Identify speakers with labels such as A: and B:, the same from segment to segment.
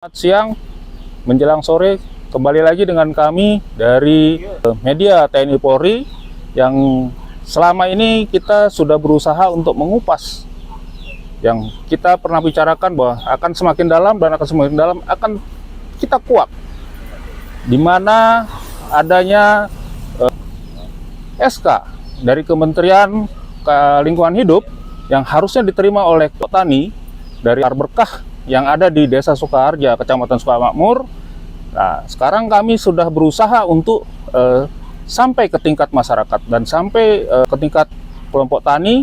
A: Selamat siang menjelang sore, kembali lagi dengan kami dari media TNI Polri yang selama ini kita sudah berusaha untuk mengupas yang kita pernah bicarakan bahwa akan semakin dalam dan akan semakin dalam akan kita kuak, di mana adanya SK dari Kementerian Lingkungan Hidup yang harusnya diterima oleh petani dari berkah yang ada di Desa Sukaharja, Kecamatan Sukamakmur. Nah, sekarang kami sudah berusaha untuk sampai ke tingkat masyarakat dan sampai ke tingkat kelompok tani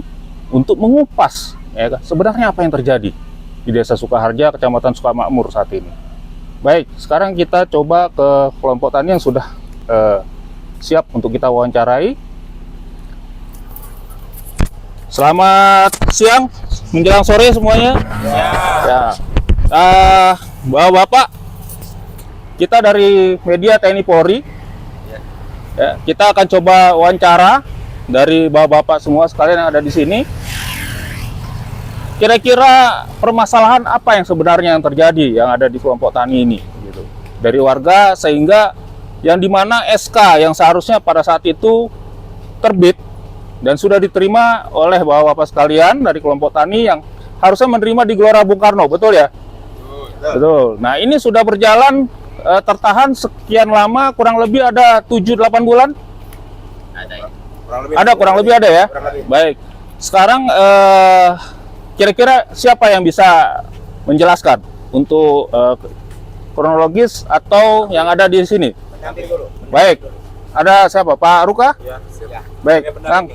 A: untuk mengupas ya, sebenarnya apa yang terjadi di Desa Sukaharja, Kecamatan Sukamakmur saat ini. Baik, sekarang kita coba ke kelompok tani yang sudah siap untuk kita wawancarai. Selamat siang menjelang sore semuanya. Ya. Bapak-bapak, kita dari media TNI Polri, ya, kita akan coba wawancara dari bapak-bapak semua sekalian yang ada di sini. Kira-kira permasalahan apa yang sebenarnya yang terjadi yang ada di kelompok tani ini, gitu. Dari warga sehingga yang dimana SK yang seharusnya pada saat itu terbit dan sudah diterima oleh bapak-bapak sekalian dari kelompok tani yang harusnya menerima di Gelora Bung Karno, betul ya? Betul. Nah, ini sudah berjalan tertahan sekian lama, kurang lebih ada 7-8 bulan? Kurang lebih ada ya? Baik. Sekarang kira-kira siapa yang bisa menjelaskan untuk kronologis atau yang ada di sini? Baik. Ada siapa? Pak Ruka? Baik, Kang.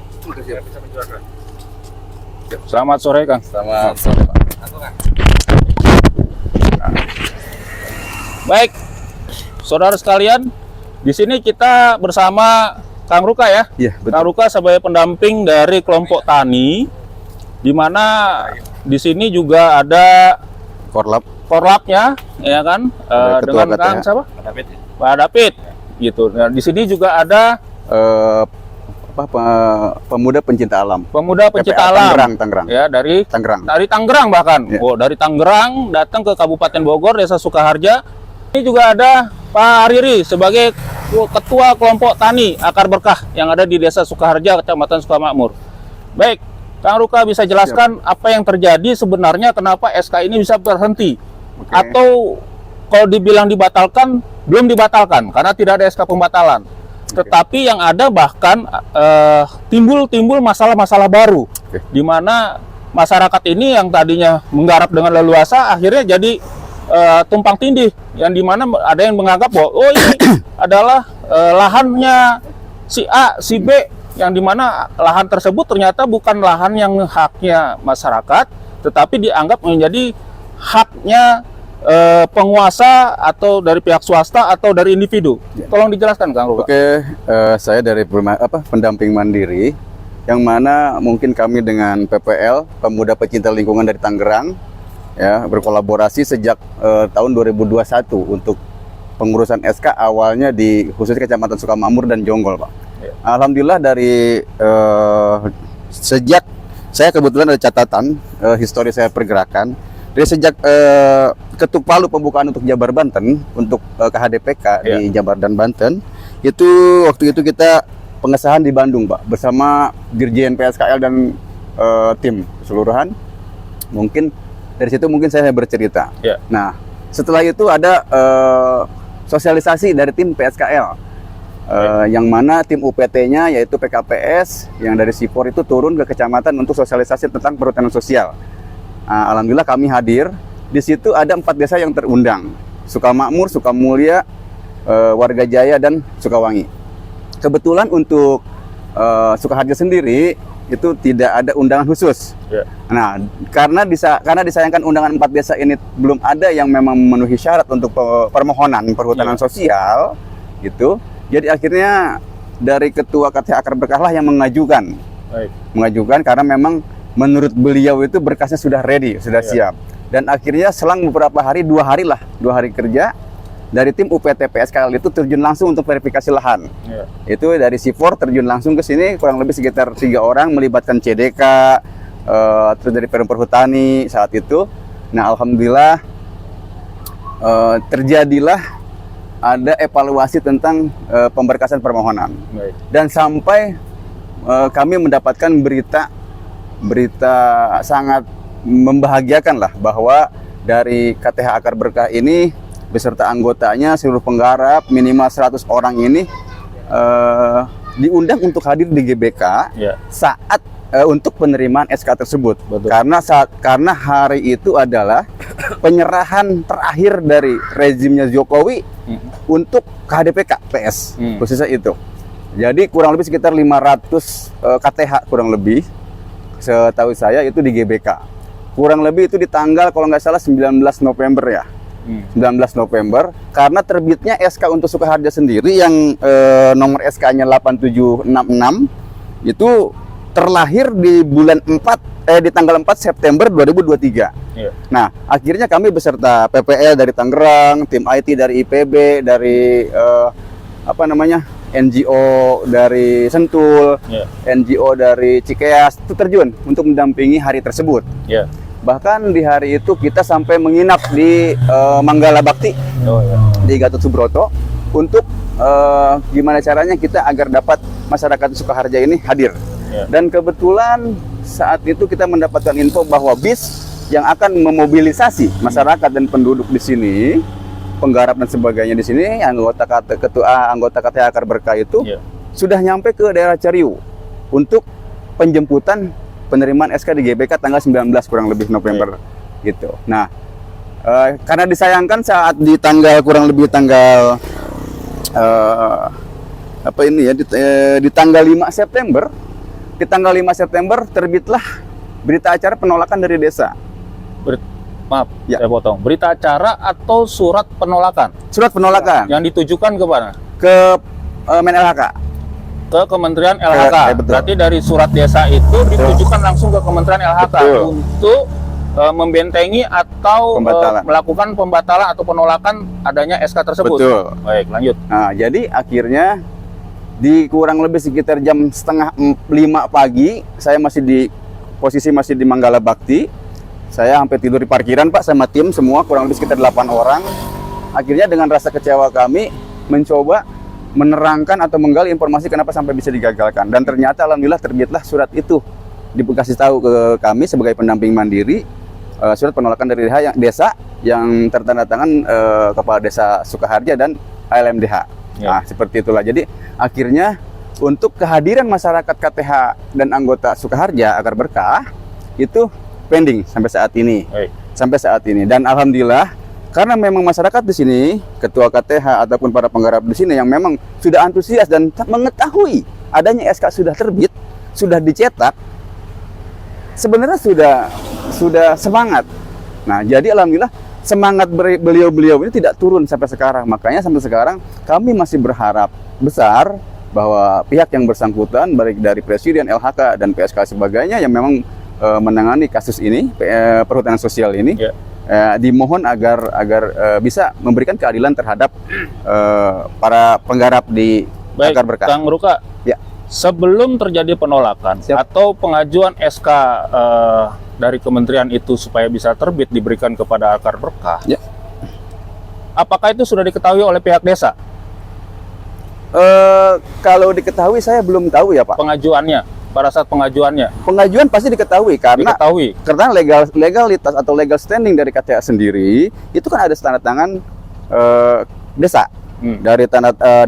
A: Selamat sore, Kang.
B: Selamat sore, Pak.
A: Baik, saudara sekalian, di sini kita bersama Kang Ruka ya.
B: Iya, betul.
A: Kang Ruka sebagai pendamping dari kelompok tani, di mana di sini juga ada korlapnya, ya kan? Dengan Kang siapa? Pak David, gitu. Nah, di sini juga ada
B: pemuda pencinta alam.
A: Pemuda pencinta alam.
B: Tangerang.
A: Ya, dari Tangerang bahkan.
B: Ya.
A: Oh, dari Tangerang datang ke Kabupaten Bogor, Desa Sukaharja. Ini juga ada Pak Riri sebagai ketua kelompok tani Akar Berkah yang ada di Desa Sukaharja, Kecamatan Sukamakmur. Baik, Kang Ruka bisa jelaskan apa yang terjadi sebenarnya, kenapa SK ini bisa berhenti?
B: Oke.
A: Atau kalau dibilang dibatalkan, belum dibatalkan karena tidak ada SK pembatalan. Tetapi yang ada bahkan timbul masalah-masalah baru, di mana masyarakat ini yang tadinya menggarap dengan leluasa akhirnya jadi tumpang tindih, yang dimana ada yang menganggap bahwa oh ini adalah lahannya si A, si B, yang dimana lahan tersebut ternyata bukan lahan yang haknya masyarakat, tetapi dianggap menjadi haknya penguasa atau dari pihak swasta atau dari individu. Tolong dijelaskan, Kang Ruka.
B: Oke, saya dari pendamping mandiri, yang mana mungkin kami dengan PPL, Pemuda Pecinta Lingkungan dari Tangerang, ya, berkolaborasi sejak tahun 2021 untuk pengurusan SK awalnya di khususnya Kecamatan Sukamakmur dan Jonggol, Pak.
A: Ya.
B: Alhamdulillah dari sejak saya kebetulan ada catatan histori saya pergerakan. Dari sejak ketuk palu pembukaan untuk Jabar Banten, untuk KHDPK di Jabar dan Banten, itu waktu itu kita pengesahan di Bandung, Pak, bersama Dirjen PSKL dan tim keseluruhan. Mungkin dari situ mungkin saya bercerita.
A: Ya.
B: Nah, setelah itu ada sosialisasi dari tim PSKL, yang mana tim UPT-nya yaitu PKPS yang dari Sipor itu turun ke kecamatan untuk sosialisasi tentang perhutanan sosial. Alhamdulillah kami hadir. Di situ ada 4 desa yang terundang: Sukamakmur, Sukamulya, Warga Jaya, dan Sukawangi. Kebetulan untuk Sukaharja sendiri itu tidak ada undangan khusus.
A: Yeah.
B: Nah, karena disayangkan undangan 4 desa ini belum ada yang memang memenuhi syarat untuk permohonan perhutanan sosial, gitu. Jadi akhirnya dari ketua KTH Akar Berkah lah yang mengajukan.
A: Baik.
B: Mengajukan karena memang menurut beliau itu berkasnya sudah ready, sudah siap. Dan akhirnya selang beberapa hari, 2 hari kerja, dari tim UPT PSKL itu terjun langsung untuk verifikasi lahan. Itu dari Sipor terjun langsung ke sini, kurang lebih sekitar 3 orang, melibatkan CDK, terus dari Perum Perhutani saat itu. Nah, alhamdulillah terjadilah ada evaluasi tentang pemberkasan permohonan.
A: Baik.
B: Dan sampai kami mendapatkan berita sangat membahagiakan lah, bahwa dari KTH Akar Berkah ini beserta anggotanya, seluruh penggarap minimal 100 orang ini diundang untuk hadir di GBK saat untuk penerimaan SK tersebut.
A: Betul.
B: Karena hari itu adalah penyerahan terakhir dari rezimnya Jokowi untuk KHDPK PS khususnya itu. Jadi kurang lebih sekitar 500 KTH kurang lebih, setahu saya itu di GBK. Kurang lebih itu di tanggal kalau nggak salah 19 November ya. 19 November, karena terbitnya SK untuk Sukaharja sendiri yang nomor SK-nya 8766 itu terlahir di bulan 4 di tanggal 4 September 2023. Nah, akhirnya kami beserta PPL dari Tangerang, tim IT dari IPB, dari NGO dari Sentul, NGO dari Cikeas itu terjun untuk mendampingi hari tersebut. Bahkan di hari itu kita sampai menginap di Manggala Bakti di Gatot Subroto untuk gimana caranya kita agar dapat masyarakat Sukaharja ini hadir. Dan kebetulan saat itu kita mendapatkan info bahwa bis yang akan memobilisasi masyarakat dan penduduk di sini, penggarap dan sebagainya di sini, anggota KTH Akar Berkah itu sudah nyampe ke daerah Cariu untuk penjemputan penerimaan SK di GBK tanggal 19 kurang lebih November gitu. Nah, karena disayangkan saat di tanggal kurang lebih tanggal di tanggal 5 September, di tanggal 5 September terbitlah berita acara penolakan dari desa.
A: Maaf, saya potong. Berita acara atau surat penolakan?
B: Surat penolakan.
A: Yang ditujukan ke mana?
B: Ke Men-LHK.
A: Ke Kementerian LHK. Berarti dari surat desa itu ditujukan langsung ke Kementerian LHK untuk membentengi atau melakukan pembatalan atau penolakan adanya SK tersebut.
B: Betul.
A: Baik, lanjut.
B: Nah, jadi akhirnya di kurang lebih sekitar jam setengah 5 pagi, saya masih di posisi di Manggala Bakti. Saya sampai tidur di parkiran, Pak, sama tim semua kurang lebih sekitar 8 orang. Akhirnya dengan rasa kecewa kami mencoba menerangkan atau menggali informasi kenapa sampai bisa digagalkan. Dan ternyata alhamdulillah terbitlah surat itu, dikasih tahu ke kami sebagai pendamping mandiri, surat penolakan dari desa yang tertanda tangan Kepala Desa Sukaharja dan ALMDH. Nah, seperti itulah. Jadi akhirnya untuk kehadiran masyarakat KTH dan anggota Sukaharja Akar Berkah itu pending sampai saat ini. Sampai saat ini. Dan alhamdulillah karena memang masyarakat di sini, ketua KTH ataupun para penggarap di sini yang memang sudah antusias dan mengetahui adanya SK sudah terbit, sudah dicetak, sebenarnya sudah semangat. Nah, jadi alhamdulillah semangat beliau-beliau ini tidak turun sampai sekarang. Makanya sampai sekarang kami masih berharap besar bahwa pihak yang bersangkutan, baik dari Presiden, LHK dan PSK sebagainya yang memang menangani kasus ini, perhutanan sosial ini, dimohon agar bisa memberikan keadilan terhadap para penggarap di Akar Berkah.
A: Kang Ruka, sebelum terjadi penolakan atau pengajuan SK dari kementerian itu supaya bisa terbit diberikan kepada Akar Berkah, apakah itu sudah diketahui oleh pihak desa?
B: Kalau diketahui saya belum tahu ya, Pak.
A: Pada saat pengajuan
B: pasti diketahui karena legalitas atau legal standing dari KTA sendiri itu kan ada tanda tangan desa.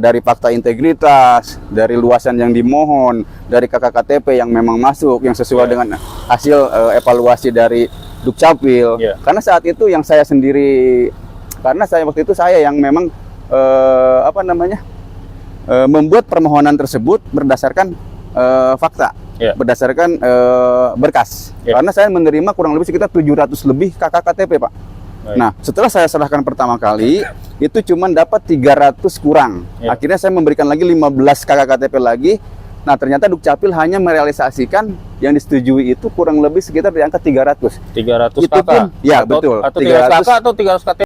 B: Dari fakta integritas, dari luasan yang dimohon, dari KKKTP yang memang masuk yang sesuai dengan hasil evaluasi dari Dukcapil. Karena saat itu yang saya sendiri, waktu itu saya yang memang membuat permohonan tersebut berdasarkan fakta, berdasarkan berkas. Karena saya menerima kurang lebih sekitar 700 lebih KKKTP, Pak. Nah, setelah saya serahkan pertama kali, itu cuma dapat 300 kurang. Akhirnya saya memberikan lagi 15 KKKTP lagi. Nah, ternyata Dukcapil hanya merealisasikan yang disetujui itu kurang lebih sekitar di angka 300.
A: 300
B: itu
A: KK?
B: Pun, ya, betul.
A: Atau 300 KK atau 300 KTP?